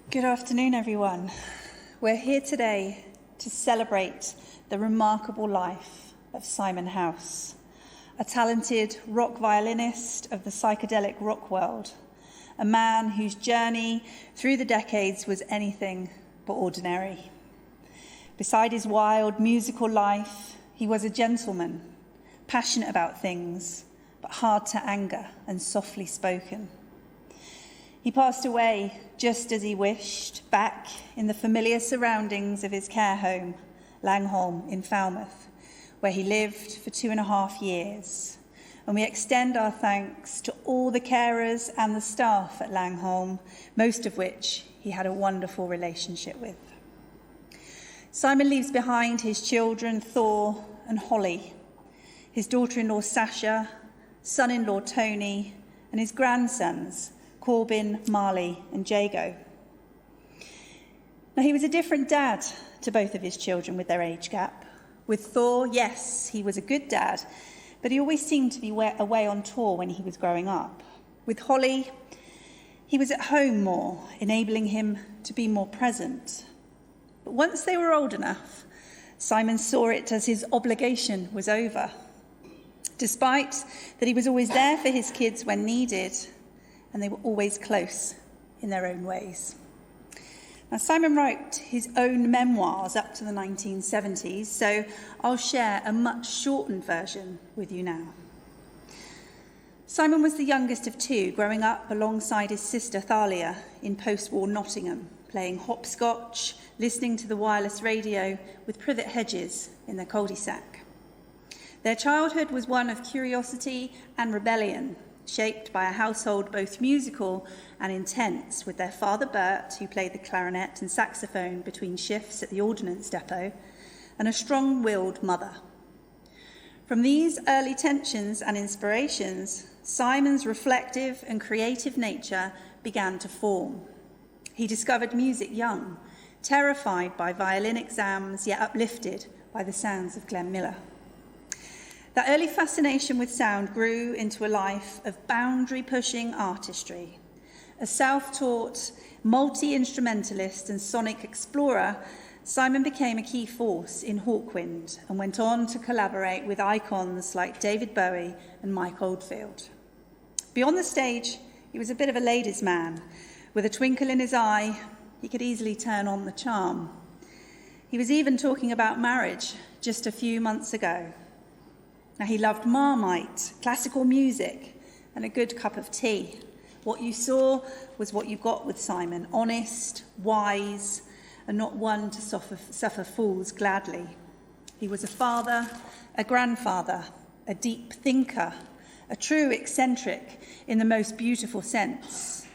Good afternoon, everyone. We're here today to celebrate the remarkable life of Simon House, a talented rock violinist of the psychedelic rock world, a man whose journey through the decades was anything but ordinary. Beside his wild musical life, he was a gentleman, passionate about things, but hard to anger and softly spoken. He passed away just as he wished, back in the familiar surroundings of his care home, Langholm in Falmouth, where he lived for 2.5 years. And we extend our thanks to all the carers and the staff at Langholm, most of which he had a wonderful relationship with. Simon leaves behind his children, Thor and Holly, his daughter-in-law, Sasha, son-in-law, Tony, and his grandsons, Corbin, Marley, and Jago. Now, he was a different dad to both of his children with their age gap. With Thor, yes, he was a good dad, but he always seemed to be away on tour when he was growing up. With Holly, he was at home more, enabling him to be more present. But once they were old enough, Simon saw it as his obligation was over. Despite that he was always there for his kids when needed, and they were always close in their own ways. Now, Simon wrote his own memoirs up to the 1970s, so I'll share a much shortened version with you now. Simon was the youngest of two, growing up alongside his sister Thalia in post-war Nottingham, playing hopscotch, listening to the wireless radio with privet hedges in their cul-de-sac. Their childhood was one of curiosity and rebellion, shaped by a household both musical and intense, with their father Bert, who played the clarinet and saxophone between shifts at the ordnance depot, and a strong-willed mother. From these early tensions and inspirations, Simon's reflective and creative nature began to form. He discovered music young, terrified by violin exams, yet uplifted by the sounds of Glenn Miller. That early fascination with sound grew into a life of boundary-pushing artistry. A self-taught, multi-instrumentalist and sonic explorer, Simon became a key force in Hawkwind and went on to collaborate with icons like David Bowie and Mike Oldfield. Beyond the stage, he was a bit of a ladies' man. With a twinkle in his eye, he could easily turn on the charm. He was even talking about marriage just a few months ago. Now, he loved Marmite, classical music, and a good cup of tea. What you saw was what you got with Simon: honest, wise, and not one to suffer fools gladly. He was a father, a grandfather, a deep thinker, a true eccentric in the most beautiful sense.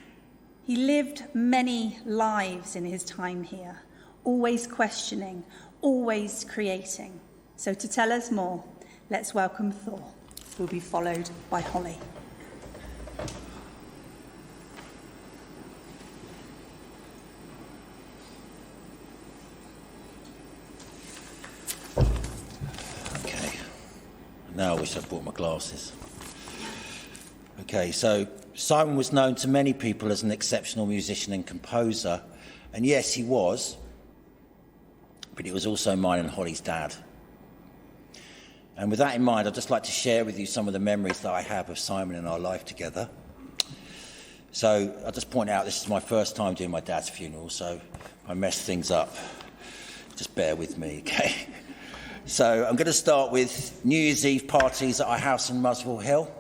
He lived many lives in his time here, always questioning, always creating. So to tell us more, let's welcome Thor, who will be followed by Holly. Okay, now I wish I'd brought my glasses. Okay, so Simon was known to many people as an exceptional musician and composer, and yes, he was, but he was also mine and Holly's dad. And with that in mind, I'd just like to share with you some of the memories that I have of Simon and our life together. So I'll just point out this is my first time doing my dad's funeral, so if I mess things up, just bear with me, okay? So I'm going to start with New Year's Eve parties at our house in Muswell Hill.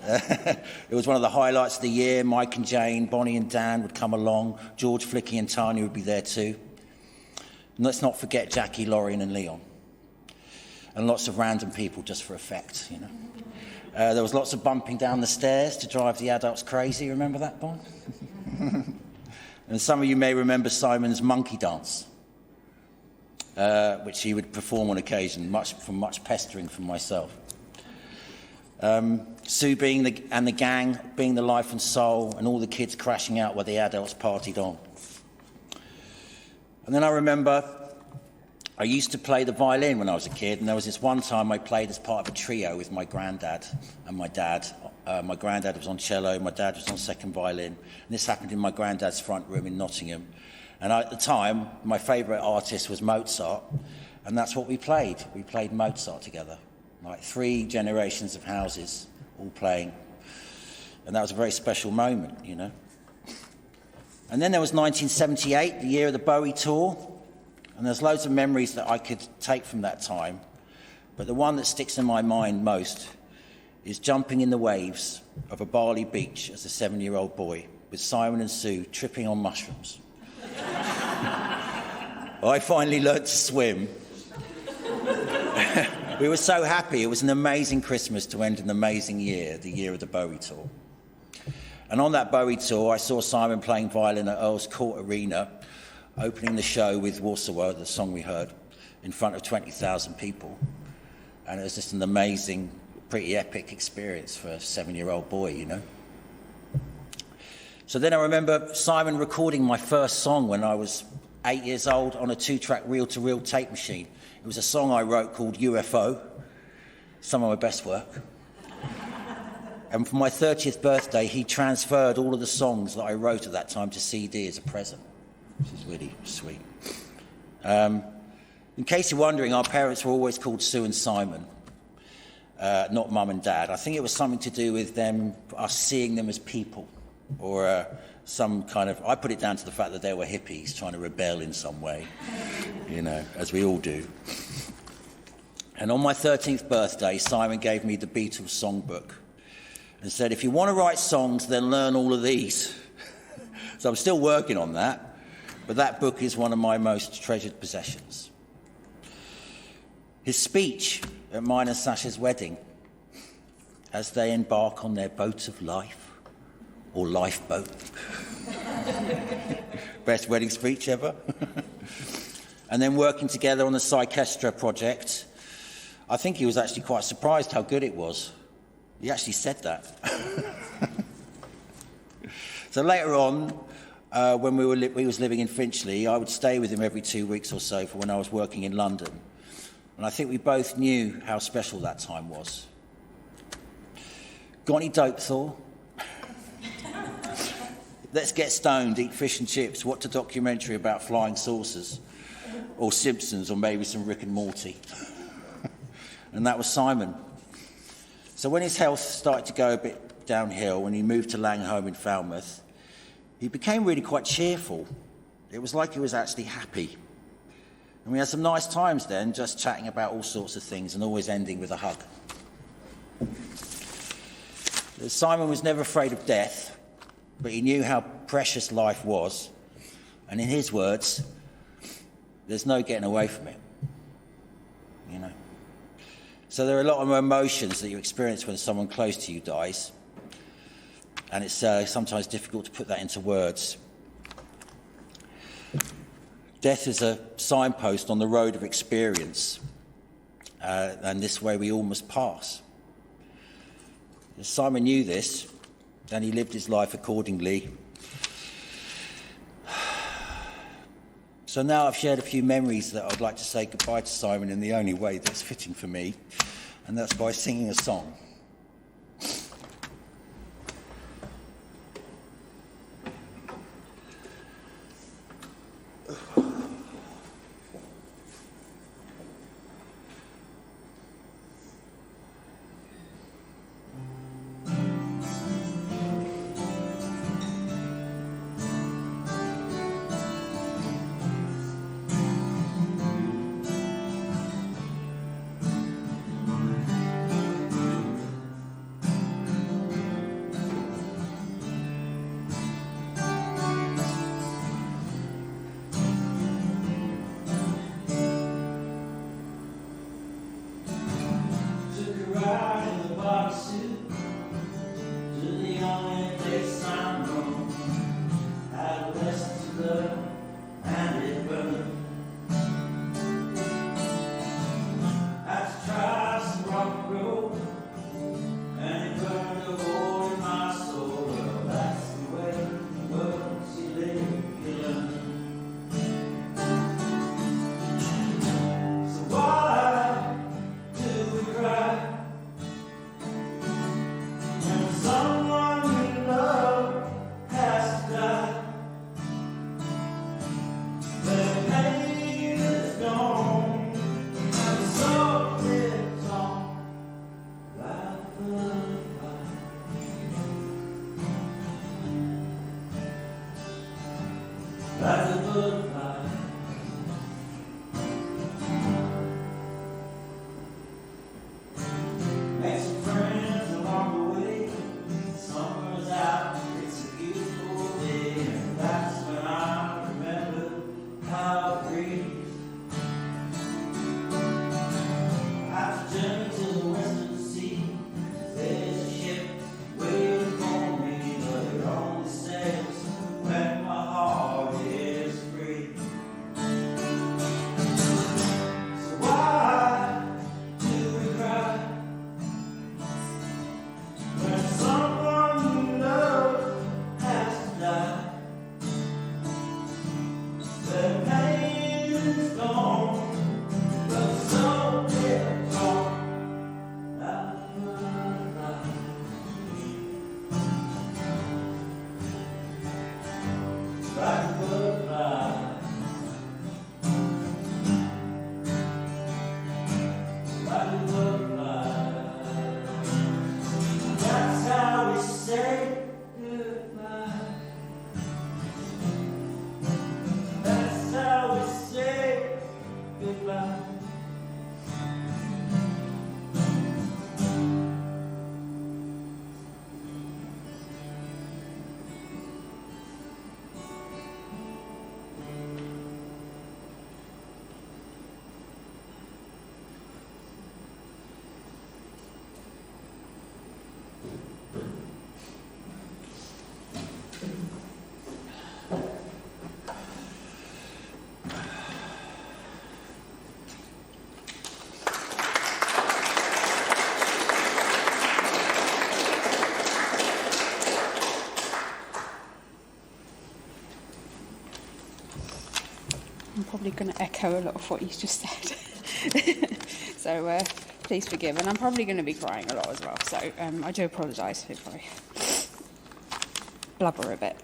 It was one of the highlights of the year. Mike and Jane, Bonnie and Dan would come along. George, Flicky and Tanya would be there too. And let's not forget Jackie, Lorraine and Leon. And lots of random people just for effect, you know. There was lots of bumping down the stairs to drive the adults crazy. Remember that, Bon? And some of you may remember Simon's monkey dance, which he would perform on occasion, much pestering from myself. Sue and the gang being the life and soul, and all the kids crashing out while the adults partied on. And then I remember I used to play the violin when I was a kid, and there was this one time I played as part of a trio with my granddad and my dad My granddad was on cello, my dad was on second violin. And this happened in my granddad's front room in Nottingham. And at the time, my favourite artist was Mozart, and that's what we played. We played Mozart together, like 3 generations of houses all playing. And that was a very special moment, you know. And then there was 1978, the year of the Bowie tour, and there's loads of memories that I could take from that time. But the one that sticks in my mind most is jumping in the waves of a Bali beach as a 7-year-old boy with Simon and Sue tripping on mushrooms. I finally learnt to swim. We were so happy. It was an amazing Christmas to end an amazing year, the year of the Bowie tour. And on that Bowie tour, I saw Simon playing violin at Earl's Court Arena, opening the show with Warsaw, the song we heard, in front of 20,000 people. And it was just an amazing, pretty epic experience for a 7-year-old boy, you know. So then I remember Simon recording my first song when I was 8 years old on a 2-track reel-to-reel tape machine. It was a song I wrote called UFO, some of my best work. And for my 30th birthday, he transferred all of the songs that I wrote at that time to CD as a present, which is really sweet. In case you're wondering, our parents were always called Sue and Simon, not Mum and Dad. I think it was something to do with us seeing them as people, or some kind of... I put it down to the fact that they were hippies trying to rebel in some way, you know, as we all do. And on my 13th birthday, Simon gave me the Beatles songbook and said, if you want to write songs, then learn all of these. So I'm still working on that, but that book is one of my most treasured possessions. His speech at mine and Sasha's wedding, as they embark on their boat of life, or lifeboat. Best wedding speech ever. And then working together on the Psychestra project, I think he was actually quite surprised how good it was. He actually said that. So later on, when we was living in Finchley, I would stay with him every 2 weeks or so for when I was working in London. And I think we both knew how special that time was. Got any dope, Thor? Let's get stoned, eat fish and chips, watch a documentary about flying saucers, or Simpsons, or maybe some Rick and Morty. And that was Simon. So when his health started to go a bit downhill, when he moved to Langholm in Falmouth, he became really quite cheerful. It was like he was actually happy. And we had some nice times then, just chatting about all sorts of things and always ending with a hug. Simon was never afraid of death, but he knew how precious life was. And in his words, there's no getting away from it, you know. So there are a lot of emotions that you experience when someone close to you dies. And it's sometimes difficult to put that into words. Death is a signpost on the road of experience, and this way we all must pass. Simon knew this, and he lived his life accordingly. So now I've shared a few memories that I'd like to say goodbye to Simon in the only way that's fitting for me, and that's by singing a song. probably going to echo a lot of what he's just said. So please forgive. And I'm probably going to be crying a lot as well. So I do apologise if I blubber a bit.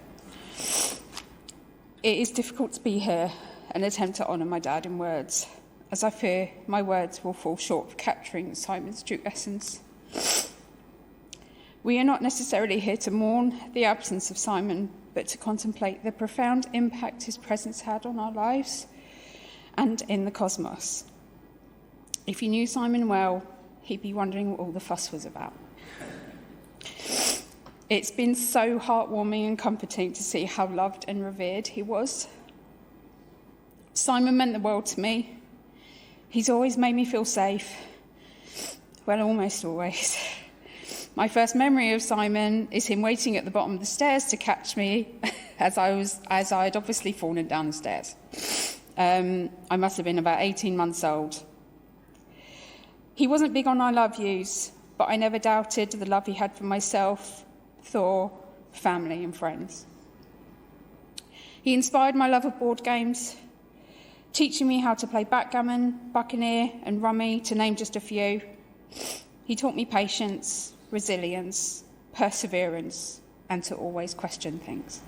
It is difficult to be here and attempt to honour my dad in words, as I fear my words will fall short of capturing Simon's true essence. We are not necessarily here to mourn the absence of Simon, but to contemplate the profound impact his presence had on our lives and in the cosmos. If you knew Simon well, he'd be wondering what all the fuss was about. It's been so heartwarming and comforting to see how loved and revered he was. Simon meant the world to me. He's always made me feel safe. Well, almost always. My first memory of Simon is him waiting at the bottom of the stairs to catch me as I'd obviously fallen down the stairs. I must have been about 18 months old. He wasn't big on I love yous, but I never doubted the love he had for myself, Thor, family and friends. He inspired my love of board games, teaching me how to play backgammon, buccaneer and rummy, to name just a few. He taught me patience, resilience, perseverance, and to always question things.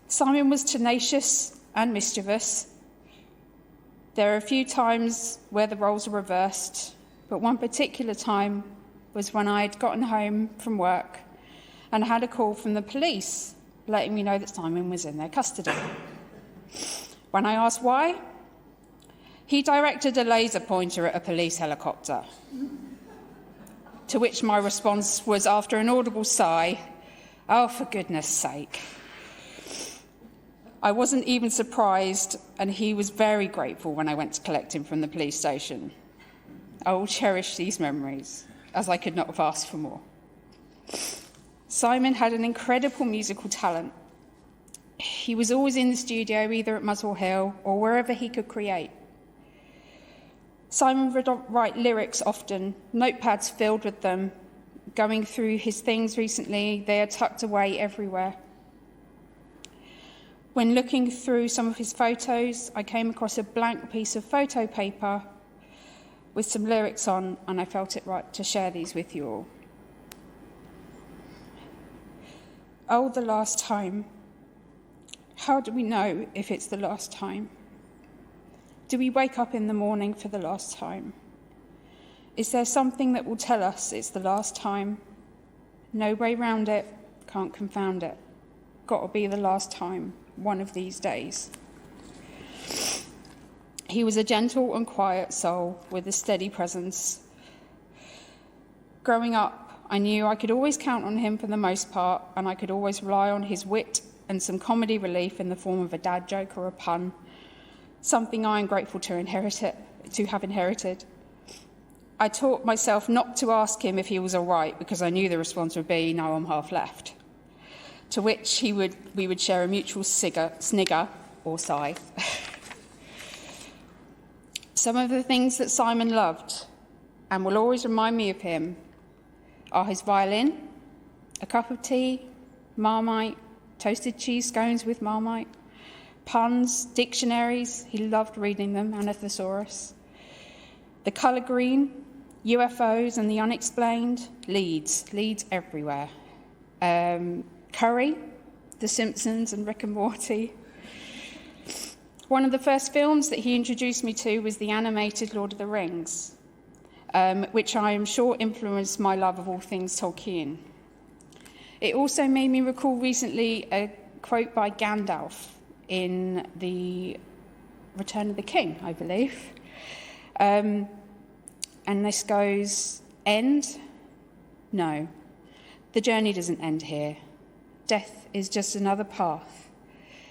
Simon was tenacious and mischievous. There are a few times where the roles were reversed, but one particular time was when I'd gotten home from work and had a call from the police letting me know that Simon was in their custody. When I asked why, he directed a laser pointer at a police helicopter. To which my response was, after an audible sigh, "Oh, for goodness sake." I wasn't even surprised, and he was very grateful when I went to collect him from the police station. I will cherish these memories, as I could not have asked for more. Simon had an incredible musical talent. He was always in the studio, either at Muswell Hill or wherever he could create. Simon would write lyrics often, notepads filled with them. Going through his things recently, they are tucked away everywhere. When looking through some of his photos, I came across a blank piece of photo paper with some lyrics on, and I felt it right to share these with you all. Oh, the last time. How do we know if it's the last time? Do we wake up in the morning for the last time? Is there something that will tell us it's the last time? No way round it, can't confound it. Got to be the last time, one of these days. He was a gentle and quiet soul with a steady presence. Growing up, I knew I could always count on him for the most part, and I could always rely on his wit and some comedy relief in the form of a dad joke or a pun, something I am grateful to have inherited. I taught myself not to ask him if he was all right, because I knew the response would be, "No, I'm half left." To which we would share a mutual snigger or sigh. Some of the things that Simon loved and will always remind me of him are his violin, a cup of tea, Marmite, toasted cheese scones with Marmite, puns, dictionaries, he loved reading them, and a thesaurus, the colour green, UFOs and the unexplained, Leeds everywhere, Curry, The Simpsons and Rick and Morty. One of the first films that he introduced me to was the animated Lord of the Rings, which I am sure influenced my love of all things Tolkien. It also made me recall recently a quote by Gandalf in the Return of the King, I believe. And this goes, end? No. The journey doesn't end here. Death is just another path,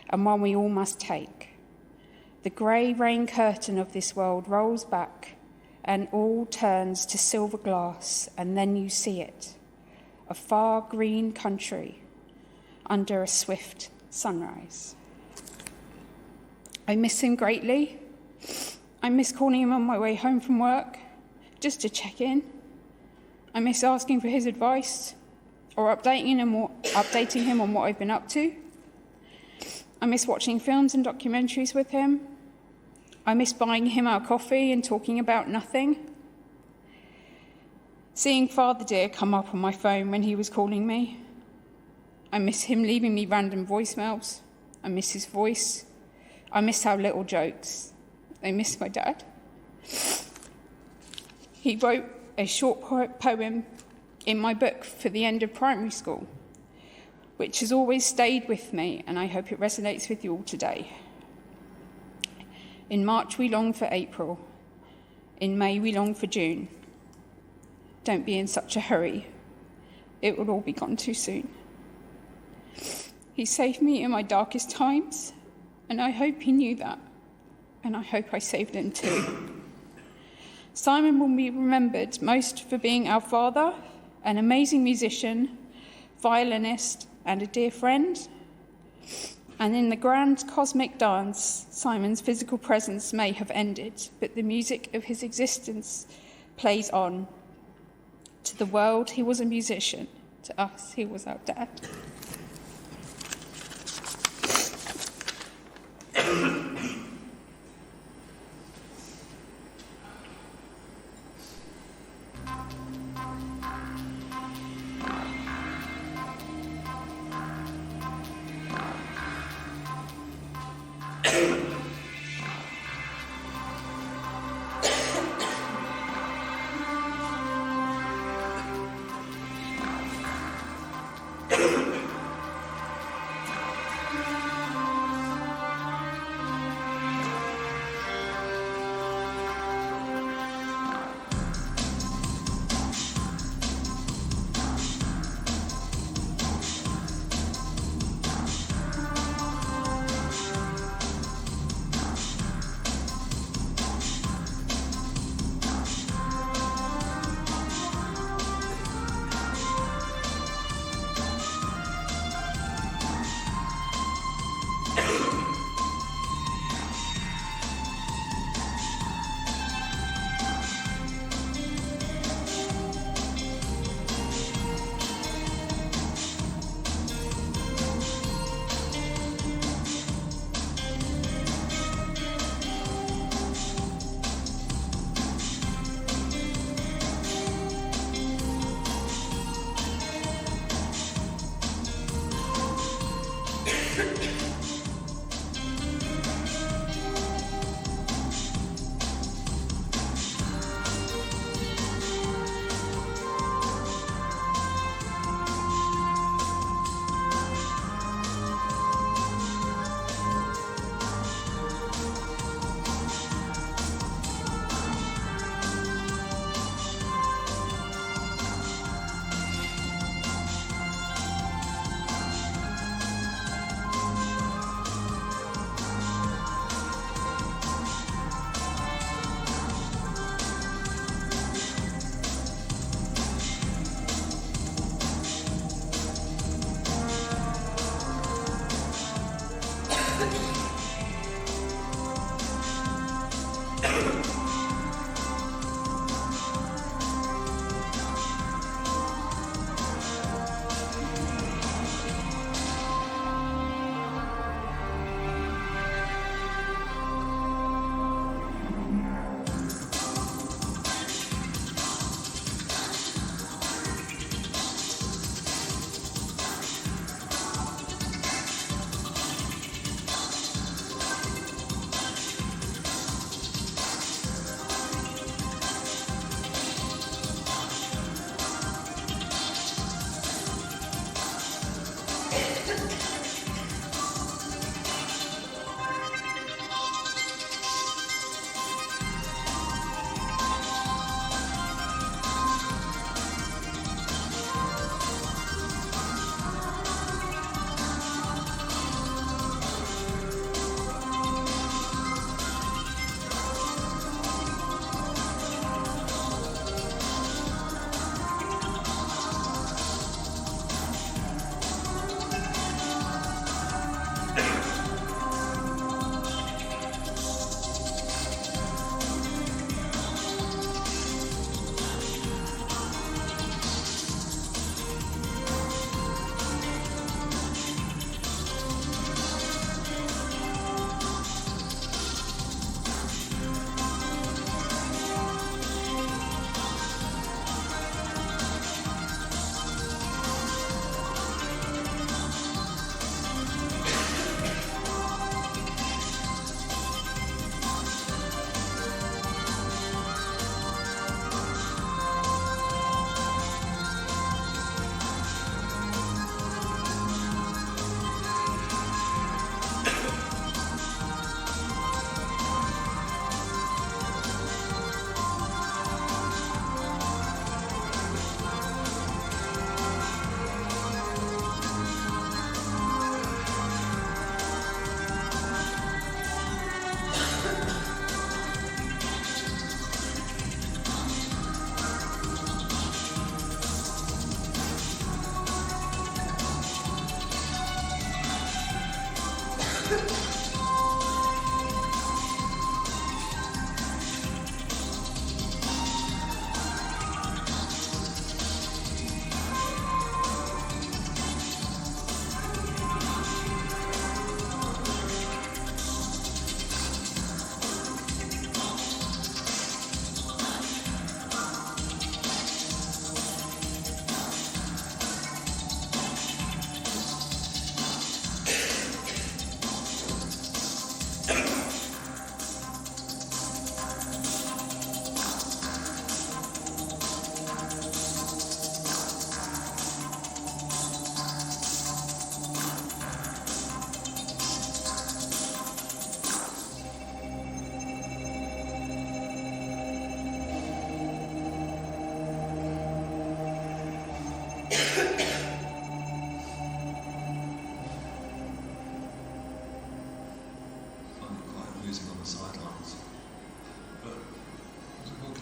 and one we all must take. The grey rain curtain of this world rolls back, and all turns to silver glass, and then you see it, a far green country under a swift sunrise. I miss him greatly. I miss calling him on my way home from work, just to check in. I miss asking for his advice or updating him on what I've been up to. I miss watching films and documentaries with him. I miss buying him our coffee and talking about nothing. Seeing Father Dear come up on my phone when he was calling me. I miss him leaving me random voicemails. I miss his voice. I miss our little jokes. I miss my dad. He wrote a short poem in my book for the end of primary school, which has always stayed with me, and I hope it resonates with you all today. In March, we long for April. In May, we long for June. Don't be in such a hurry. It will all be gone too soon. He saved me in my darkest times, and I hope he knew that, and I hope I saved him too. Simon will be remembered most for being our father, an amazing musician, violinist, and a dear friend. And in the grand cosmic dance, Simon's physical presence may have ended, but the music of his existence plays on. To the world, he was a musician. To us, he was our dad.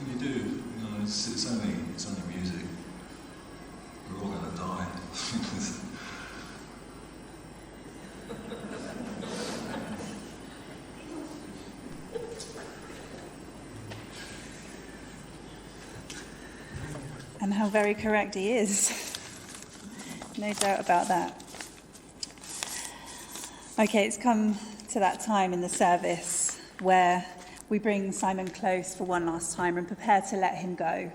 You do. You know, it's only music. We're all going to die. And how very correct he is. No doubt about that. Okay, it's come to that time in the service where we bring Simon close for one last time and prepare to let him go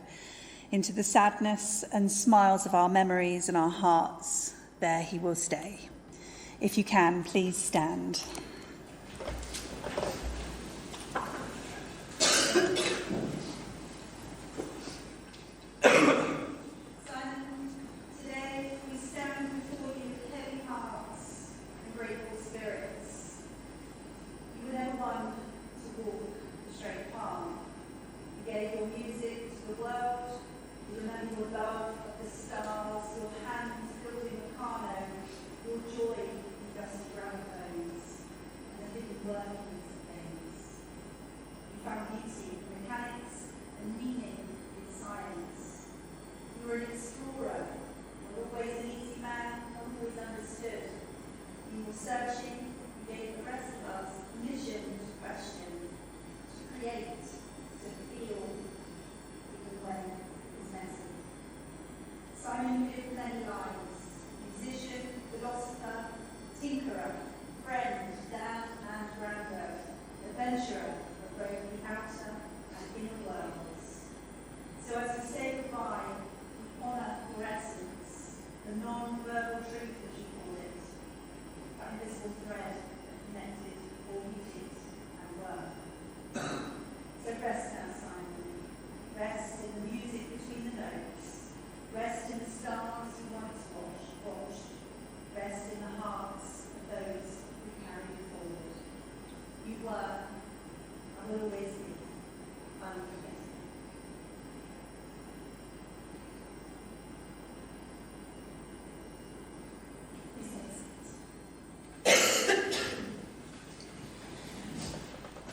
into the sadness and smiles of our memories and our hearts. There he will stay. If you can, please stand.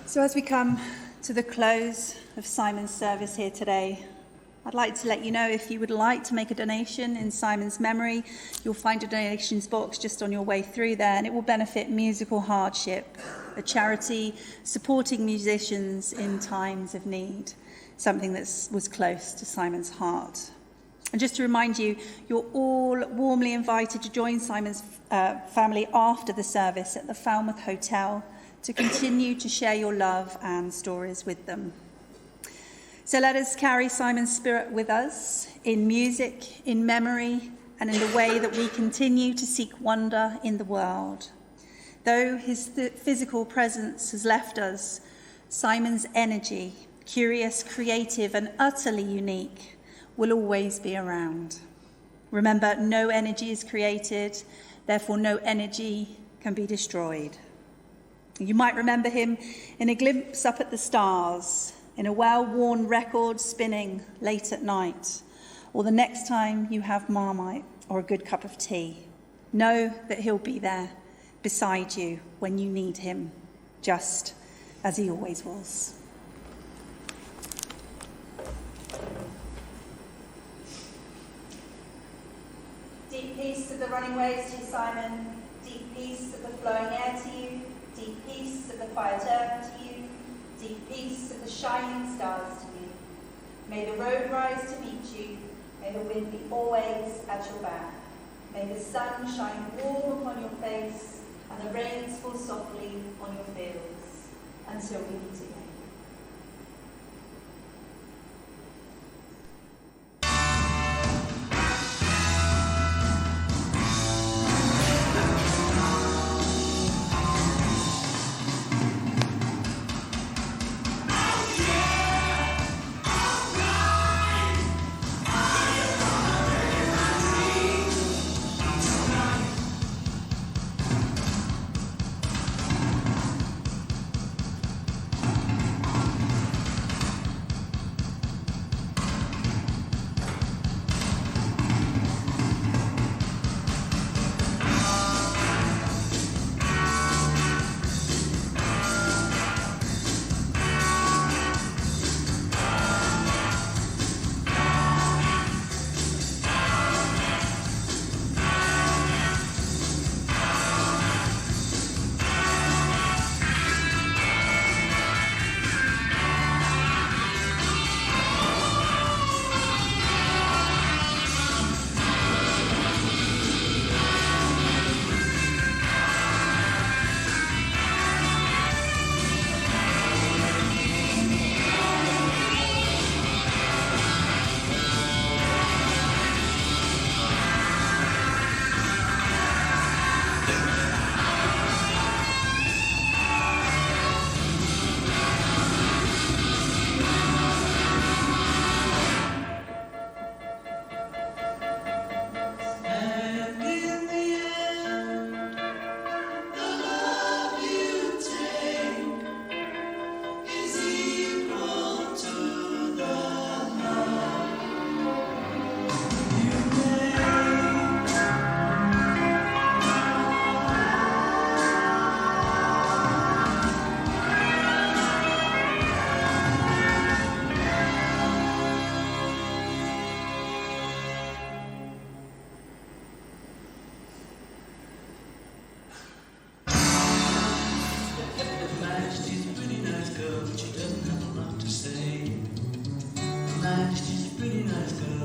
So as we come to the close of Simon's service here today, I'd like to let you know if you would like to make a donation in Simon's memory, you'll find a donations box just on your way through there, and it will benefit Musical Hardship, a charity supporting musicians in times of need, something that was close to Simon's heart. And just to remind you, you're all warmly invited to join Simon's family after the service at the Falmouth Hotel to continue to share your love and stories with them. So let us carry Simon's spirit with us in music, in memory, and in the way that we continue to seek wonder in the world. Though his physical presence has left us, Simon's energy, curious, creative, and utterly unique, will always be around. Remember, no energy is created, therefore no energy can be destroyed. You might remember him in a glimpse up at the stars, in a well-worn record spinning late at night, or the next time you have Marmite or a good cup of tea. Know that he'll be there beside you when you need him, just as he always was. Deep peace to the running waves to you, Simon. Deep peace to the flowing air to you. Deep peace to the quiet earth to you. Deep peace to the shining stars to you. May the road rise to meet you. May the wind be always at your back. May the sun shine warm upon your face and the rains fall softly on your fields until we meet again. night, she's a pretty nice girl.